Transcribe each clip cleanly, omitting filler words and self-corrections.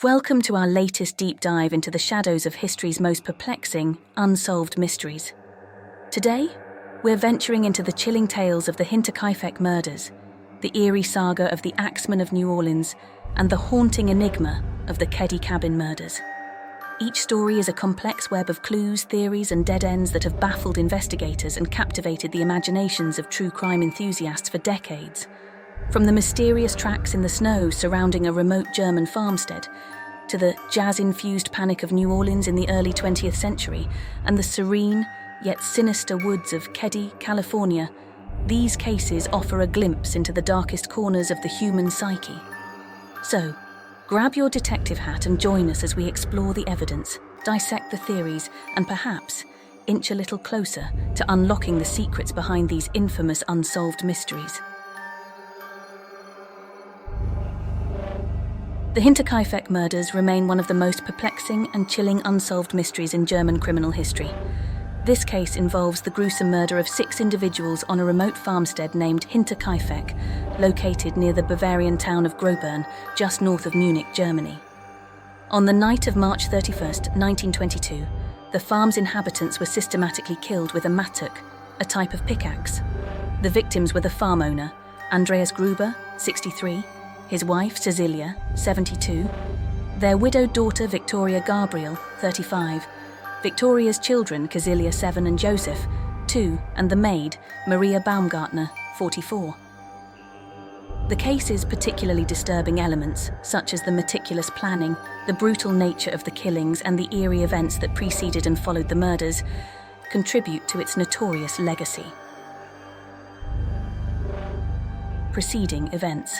Welcome to our latest deep dive into the shadows of history's most perplexing, unsolved mysteries. Today, we're venturing into the chilling tales of the Hinterkaifeck murders, the eerie saga of the Axeman of New Orleans, and the haunting enigma of the Keddie Cabin Murders. Each story is a complex web of clues, theories, and dead ends that have baffled investigators and captivated the imaginations of true crime enthusiasts for decades. From the mysterious tracks in the snow surrounding a remote German farmstead, to the jazz-infused panic of New Orleans in the early 20th century, and the serene, yet sinister woods of Keddie, California, these cases offer a glimpse into the darkest corners of the human psyche. So, grab your detective hat and join us as we explore the evidence, dissect the theories, and perhaps inch a little closer to unlocking the secrets behind these infamous unsolved mysteries. The Hinterkaifeck murders remain one of the most perplexing and chilling unsolved mysteries in German criminal history. This case involves the gruesome murder of 6 individuals on a remote farmstead named Hinterkaifeck, located near the Bavarian town of Grobern, just north of Munich, Germany. On the night of March 31st, 1922, the farm's inhabitants were systematically killed with a mattock, a type of pickaxe. The victims were the farm owner, Andreas Gruber, 63, his wife, Cecilia, 72, their widowed daughter, Victoria Gabriel, 35, Victoria's children, Cecilia, 7, and Joseph, 2, and the maid, Maria Baumgartner, 44. The case's particularly disturbing elements, such as the meticulous planning, the brutal nature of the killings, and the eerie events that preceded and followed the murders, contribute to its notorious legacy. Preceding events.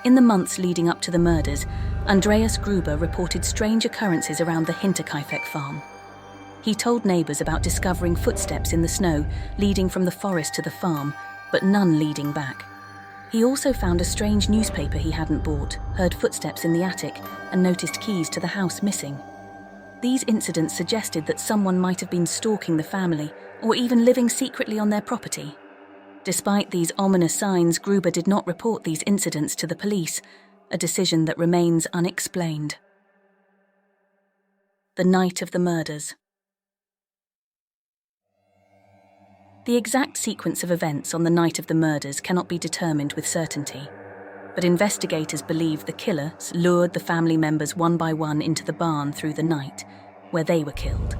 In the months leading up to the murders, Andreas Gruber reported strange occurrences around the Hinterkaifeck farm. He told neighbours about discovering footsteps in the snow leading from the forest to the farm, but none leading back. He also found a strange newspaper he hadn't bought, heard footsteps in the attic, and noticed keys to the house missing. These incidents suggested that someone might have been stalking the family, or even living secretly on their property. Despite these ominous signs, Gruber did not report these incidents to the police, a decision that remains unexplained. The night of the murders. The exact sequence of events on the night of the murders cannot be determined with certainty, but investigators believe the killers lured the family members one by one into the barn through the night, where they were killed.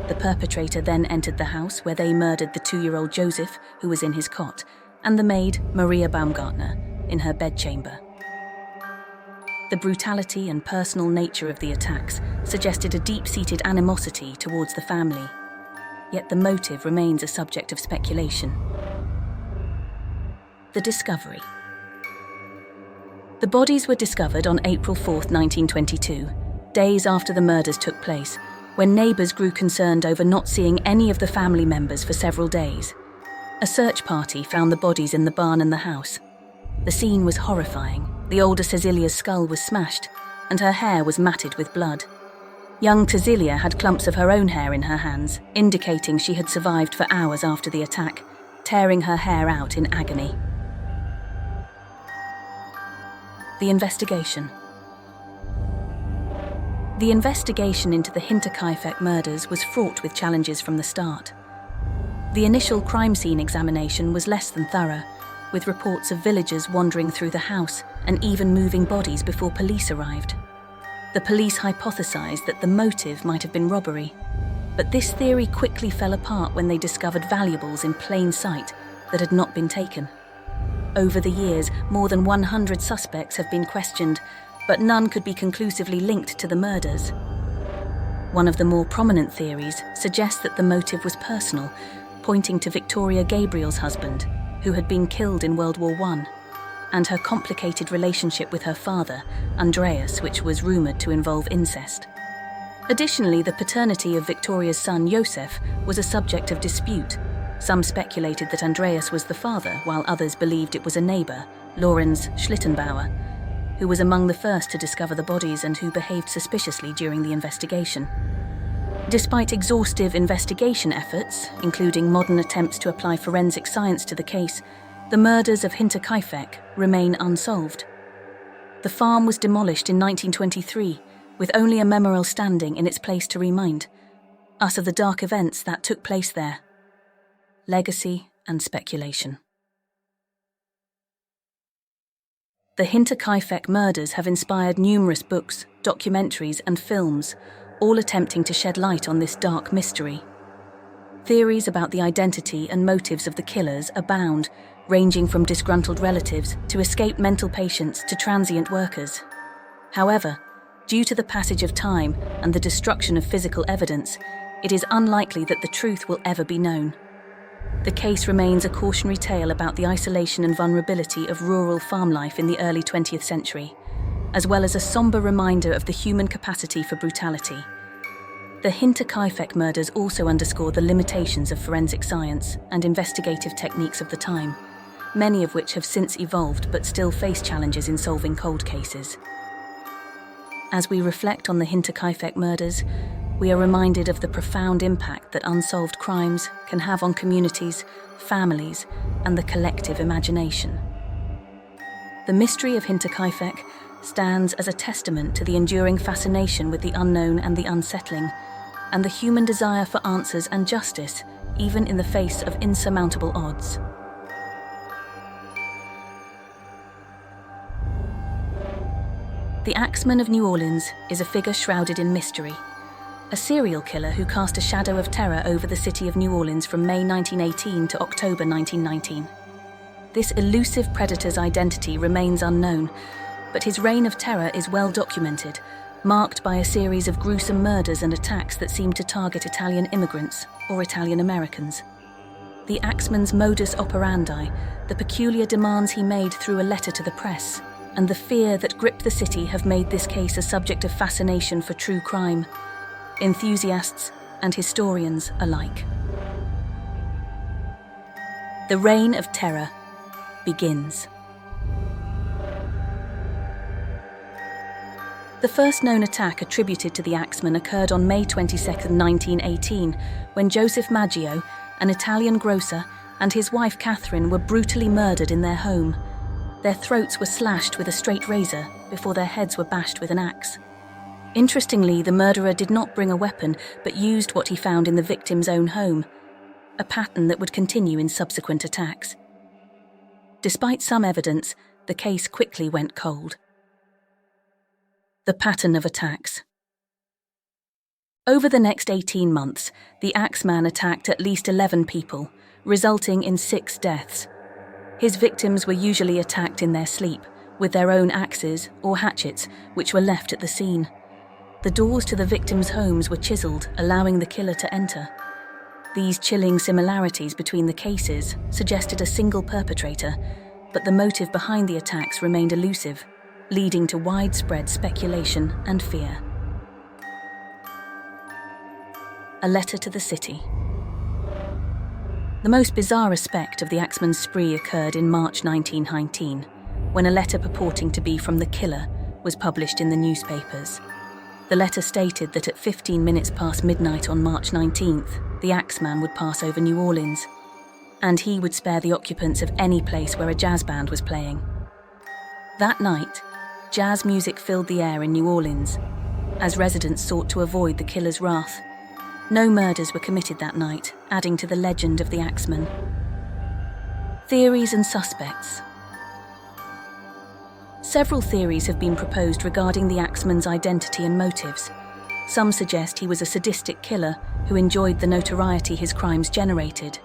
The perpetrator then entered the house where they murdered the 2-year-old Joseph, who was in his cot, and the maid, Maria Baumgartner, in her bedchamber. The brutality and personal nature of the attacks suggested a deep-seated animosity towards the family, yet the motive remains a subject of speculation. The discovery. The bodies were discovered on April 4, 1922, days after the murders took place, when neighbours grew concerned over not seeing any of the family members for several days. A search party found the bodies in the barn and the house. The scene was horrifying. The older Cecilia's skull was smashed, and her hair was matted with blood. Young Cecilia had clumps of her own hair in her hands, indicating she had survived for hours after the attack, tearing her hair out in agony. The investigation. The investigation into the Hinterkaifeck murders was fraught with challenges from the start. The initial crime scene examination was less than thorough, with reports of villagers wandering through the house and even moving bodies before police arrived. The police hypothesized that the motive might have been robbery, but this theory quickly fell apart when they discovered valuables in plain sight that had not been taken. Over the years, more than 100 suspects have been questioned, but none could be conclusively linked to the murders. One of the more prominent theories suggests that the motive was personal, pointing to Victoria Gabriel's husband, who had been killed in World War I, and her complicated relationship with her father, Andreas, which was rumoured to involve incest. Additionally, the paternity of Victoria's son, Joseph, was a subject of dispute. Some speculated that Andreas was the father, while others believed it was a neighbour, Lorenz Schlittenbauer, who was among the first to discover the bodies and who behaved suspiciously during the investigation. Despite exhaustive investigation efforts, including modern attempts to apply forensic science to the case, the murders of Hinterkaifeck remain unsolved. The farm was demolished in 1923, with only a memorial standing in its place to remind us of the dark events that took place there. Legacy and speculation. The Hinterkaifeck murders have inspired numerous books, documentaries, and films, all attempting to shed light on this dark mystery. Theories about the identity and motives of the killers abound, ranging from disgruntled relatives to escaped mental patients to transient workers. However, due to the passage of time and the destruction of physical evidence, it is unlikely that the truth will ever be known. The case remains a cautionary tale about the isolation and vulnerability of rural farm life in the early 20th century, as well as a somber reminder of the human capacity for brutality. The Hinterkaifeck murders also underscore the limitations of forensic science and investigative techniques of the time, many of which have since evolved but still face challenges in solving cold cases. As we reflect on the Hinterkaifeck murders, we are reminded of the profound impact that unsolved crimes can have on communities, families, and the collective imagination. The mystery of Hinterkaifeck stands as a testament to the enduring fascination with the unknown and the unsettling, and the human desire for answers and justice, even in the face of insurmountable odds. The Axeman of New Orleans is a figure shrouded in mystery, a serial killer who cast a shadow of terror over the city of New Orleans from May 1918 to October 1919. This elusive predator's identity remains unknown, but his reign of terror is well documented, marked by a series of gruesome murders and attacks that seem to target Italian immigrants or Italian Americans. The Axeman's modus operandi, the peculiar demands he made through a letter to the press, and the fear that gripped the city have made this case a subject of fascination for true crime, enthusiasts and historians alike. The reign of terror begins. The first known attack attributed to the Axeman occurred on May 22, 1918, when Joseph Maggio, an Italian grocer, and his wife Catherine were brutally murdered in their home. Their throats were slashed with a straight razor before their heads were bashed with an axe. Interestingly, the murderer did not bring a weapon, but used what he found in the victim's own home, a pattern that would continue in subsequent attacks. Despite some evidence, the case quickly went cold. The pattern of attacks. Over the next 18 months, the Axeman attacked at least 11 people, resulting in 6 deaths. His victims were usually attacked in their sleep, with their own axes or hatchets, which were left at the scene. The doors to the victims' homes were chiseled, allowing the killer to enter. These chilling similarities between the cases suggested a single perpetrator, but the motive behind the attacks remained elusive, leading to widespread speculation and fear. A letter to the city. The most bizarre aspect of the Axeman's spree occurred in March 1919, when a letter purporting to be from the killer was published in the newspapers. The letter stated that at 15 minutes past midnight on March 19th, the Axeman would pass over New Orleans, and he would spare the occupants of any place where a jazz band was playing. That night, jazz music filled the air in New Orleans, as residents sought to avoid the killer's wrath. No murders were committed that night, adding to the legend of the Axeman. Theories and suspects. Several theories have been proposed regarding the Axeman's identity and motives. Some suggest he was a sadistic killer who enjoyed the notoriety his crimes generated.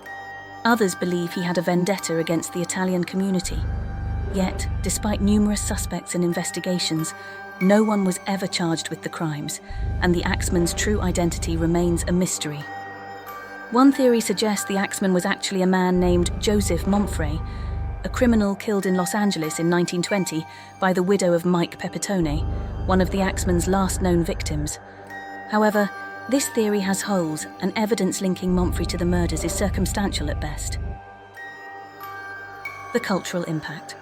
Others believe he had a vendetta against the Italian community. Yet, despite numerous suspects and investigations, no one was ever charged with the crimes, and the Axeman's true identity remains a mystery. One theory suggests the Axeman was actually a man named Joseph Montfray, a criminal killed in Los Angeles in 1920 by the widow of Mike Pepitone, one of the Axeman's last known victims. However, this theory has holes, and evidence linking Montfray to the murders is circumstantial at best. The cultural impact.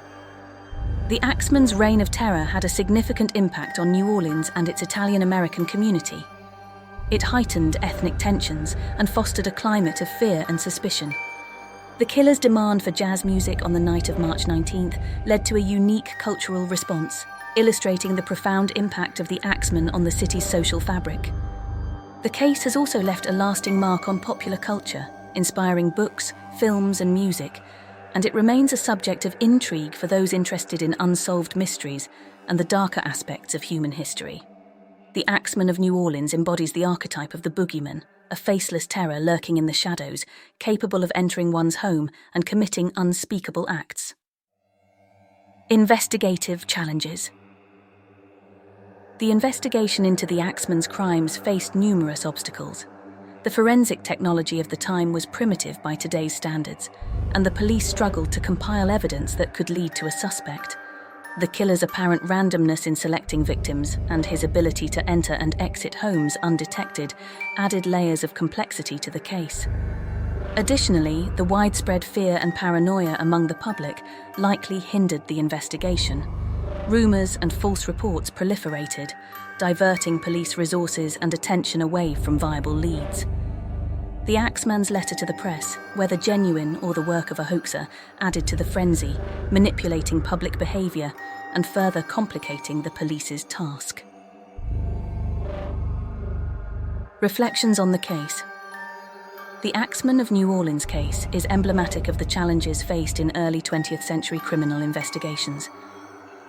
The Axeman's reign of terror had a significant impact on New Orleans and its Italian-American community. It heightened ethnic tensions and fostered a climate of fear and suspicion. The killer's demand for jazz music on the night of March 19th led to a unique cultural response, illustrating the profound impact of the Axeman on the city's social fabric. The case has also left a lasting mark on popular culture, inspiring books, films, and music, and it remains a subject of intrigue for those interested in unsolved mysteries and the darker aspects of human history. The Axeman of New Orleans embodies the archetype of the boogeyman, a faceless terror lurking in the shadows, capable of entering one's home and committing unspeakable acts. Investigative challenges. The investigation into the Axeman's crimes faced numerous obstacles. The forensic technology of the time was primitive by today's standards, and the police struggled to compile evidence that could lead to a suspect. The killer's apparent randomness in selecting victims and his ability to enter and exit homes undetected added layers of complexity to the case. Additionally, the widespread fear and paranoia among the public likely hindered the investigation. Rumors and false reports proliferated, diverting police resources and attention away from viable leads. The Axeman's letter to the press, whether genuine or the work of a hoaxer, added to the frenzy, manipulating public behavior and further complicating the police's task. Reflections on the case. The Axeman of New Orleans case is emblematic of the challenges faced in early 20th century criminal investigations.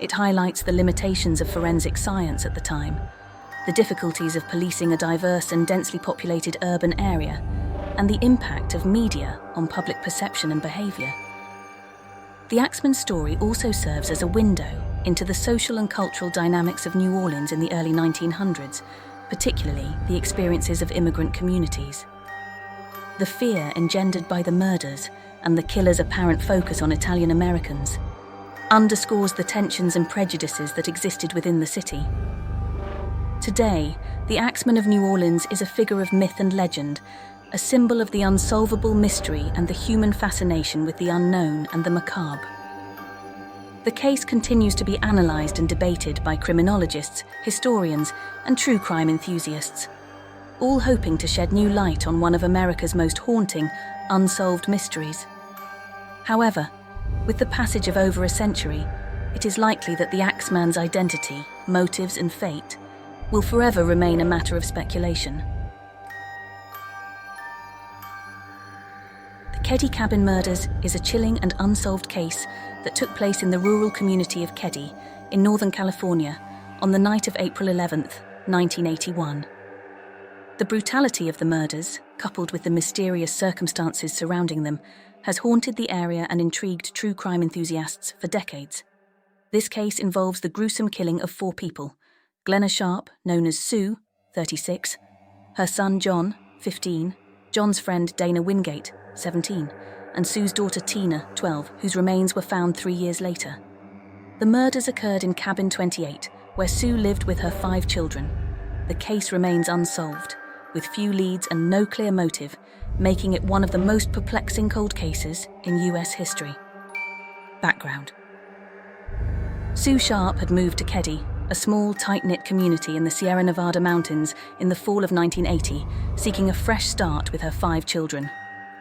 It highlights the limitations of forensic science at the time, the difficulties of policing a diverse and densely populated urban area, and the impact of media on public perception and behavior. The Axeman story also serves as a window into the social and cultural dynamics of New Orleans in the early 1900s, particularly the experiences of immigrant communities. The fear engendered by the murders and the killer's apparent focus on Italian Americans underscores the tensions and prejudices that existed within the city. Today, the Axeman of New Orleans is a figure of myth and legend, a symbol of the unsolvable mystery and the human fascination with the unknown and the macabre. The case continues to be analysed and debated by criminologists, historians, and true crime enthusiasts, all hoping to shed new light on one of America's most haunting, unsolved mysteries. However, with the passage of over a century, it is likely that the Axeman's identity, motives, and fate will forever remain a matter of speculation. The Keddie Cabin Murders is a chilling and unsolved case that took place in the rural community of Keddie in Northern California on the night of April 11th, 1981. The brutality of the murders, coupled with the mysterious circumstances surrounding them, has haunted the area and intrigued true crime enthusiasts for decades. This case involves the gruesome killing of 4 people: Glenna Sharp, known as Sue, 36, her son John, 15, John's friend Dana Wingate, 17, and Sue's daughter Tina, 12, whose remains were found 3 years later. The murders occurred in Cabin 28, where Sue lived with her 5 children. The case remains unsolved, with few leads and no clear motive, making it one of the most perplexing cold cases in US history. Background. Sue Sharp had moved to Keddie, a small, tight-knit community in the Sierra Nevada mountains, in the fall of 1980, seeking a fresh start with her 5 children: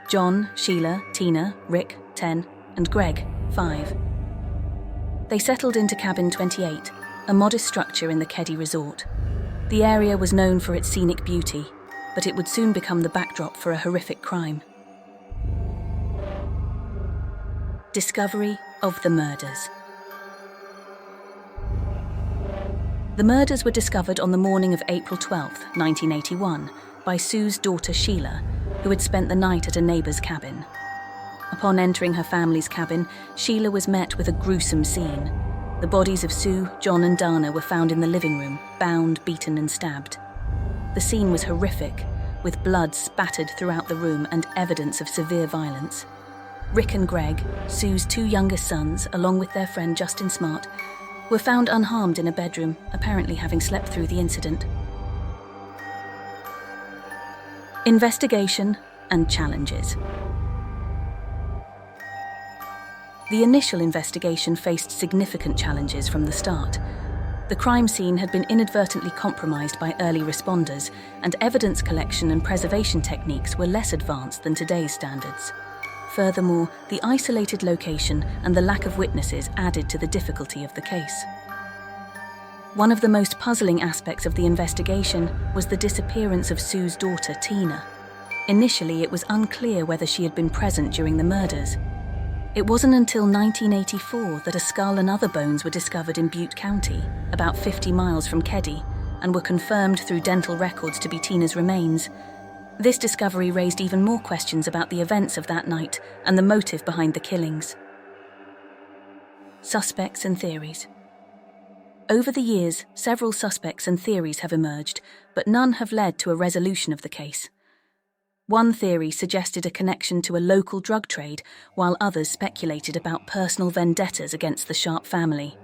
John, Sheila, Tina, Rick, 10, and Greg, 5. They settled into Cabin 28, a modest structure in the Keddie resort. The area was known for its scenic beauty, but it would soon become the backdrop for a horrific crime. Discovery of the murders. The murders were discovered on the morning of April 12, 1981, by Sue's daughter Sheila, who had spent the night at a neighbour's cabin. Upon entering her family's cabin, Sheila was met with a gruesome scene. The bodies of Sue, John, and Dana were found in the living room, bound, beaten, and stabbed. The scene was horrific, with blood spattered throughout the room and evidence of severe violence. Rick and Greg, Sue's 2 youngest sons, along with their friend Justin Smart, were found unharmed in a bedroom, apparently having slept through the incident. Investigation and challenges. The initial investigation faced significant challenges from the start. The crime scene had been inadvertently compromised by early responders, and evidence collection and preservation techniques were less advanced than today's standards. Furthermore, the isolated location and the lack of witnesses added to the difficulty of the case. One of the most puzzling aspects of the investigation was the disappearance of Sue's daughter, Tina. Initially, it was unclear whether she had been present during the murders. It wasn't until 1984 that a skull and other bones were discovered in Butte County, about 50 miles from Keddie, and were confirmed through dental records to be Tina's remains. This discovery raised even more questions about the events of that night and the motive behind the killings. Suspects and theories. Over the years, several suspects and theories have emerged, but none have led to a resolution of the case. One theory suggested a connection to a local drug trade, while others speculated about personal vendettas against the Sharp family.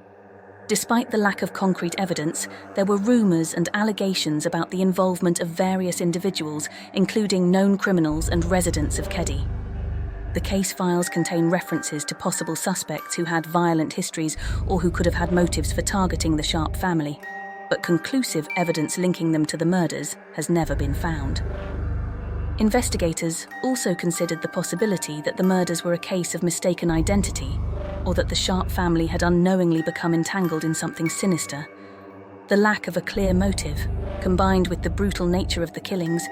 Despite the lack of concrete evidence, there were rumors and allegations about the involvement of various individuals, including known criminals and residents of Keddie. The case files contain references to possible suspects who had violent histories or who could have had motives for targeting the Sharp family, but conclusive evidence linking them to the murders has never been found. Investigators also considered the possibility that the murders were a case of mistaken identity, or that the Sharp family had unknowingly become entangled in something sinister. The lack of a clear motive, combined with the brutal nature of the killings,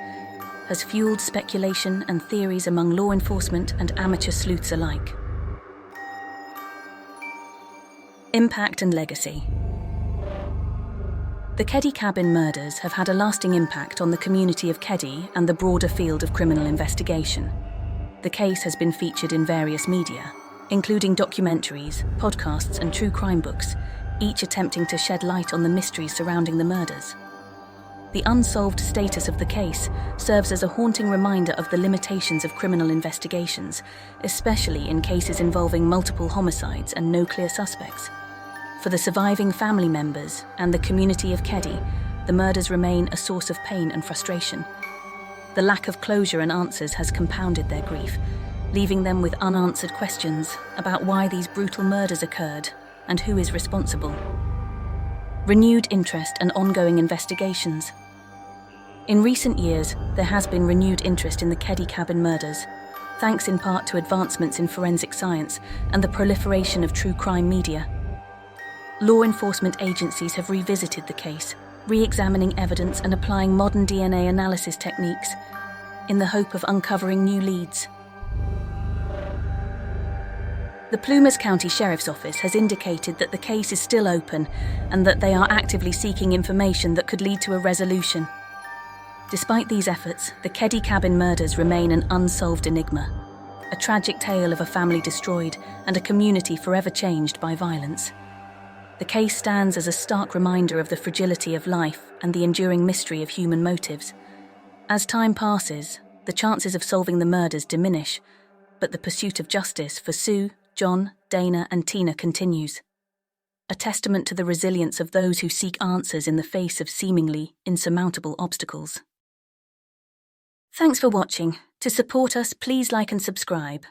has fueled speculation and theories among law enforcement and amateur sleuths alike. Impact and legacy. The Keddie Cabin Murders have had a lasting impact on the community of Keddie and the broader field of criminal investigation. The case has been featured in various media, including documentaries, podcasts, and true crime books, each attempting to shed light on the mysteries surrounding the murders. The unsolved status of the case serves as a haunting reminder of the limitations of criminal investigations, especially in cases involving multiple homicides and no clear suspects. For the surviving family members and the community of Keddie, the murders remain a source of pain and frustration. The lack of closure and answers has compounded their grief, leaving them with unanswered questions about why these brutal murders occurred and who is responsible. Renewed interest and ongoing investigations. In recent years, there has been renewed interest in the Keddie Cabin Murders, thanks in part to advancements in forensic science and the proliferation of true crime media. Law enforcement agencies have revisited the case, re-examining evidence and applying modern DNA analysis techniques in the hope of uncovering new leads. The Plumas County Sheriff's Office has indicated that the case is still open and that they are actively seeking information that could lead to a resolution. Despite these efforts, the Keddie Cabin Murders remain an unsolved enigma, a tragic tale of a family destroyed and a community forever changed by violence. The case stands as a stark reminder of the fragility of life and the enduring mystery of human motives. As time passes, the chances of solving the murders diminish, but the pursuit of justice for Sue, John, Dana, and Tina continues. A testament to the resilience of those who seek answers in the face of seemingly insurmountable obstacles. Thanks for watching. To support us, please like and subscribe.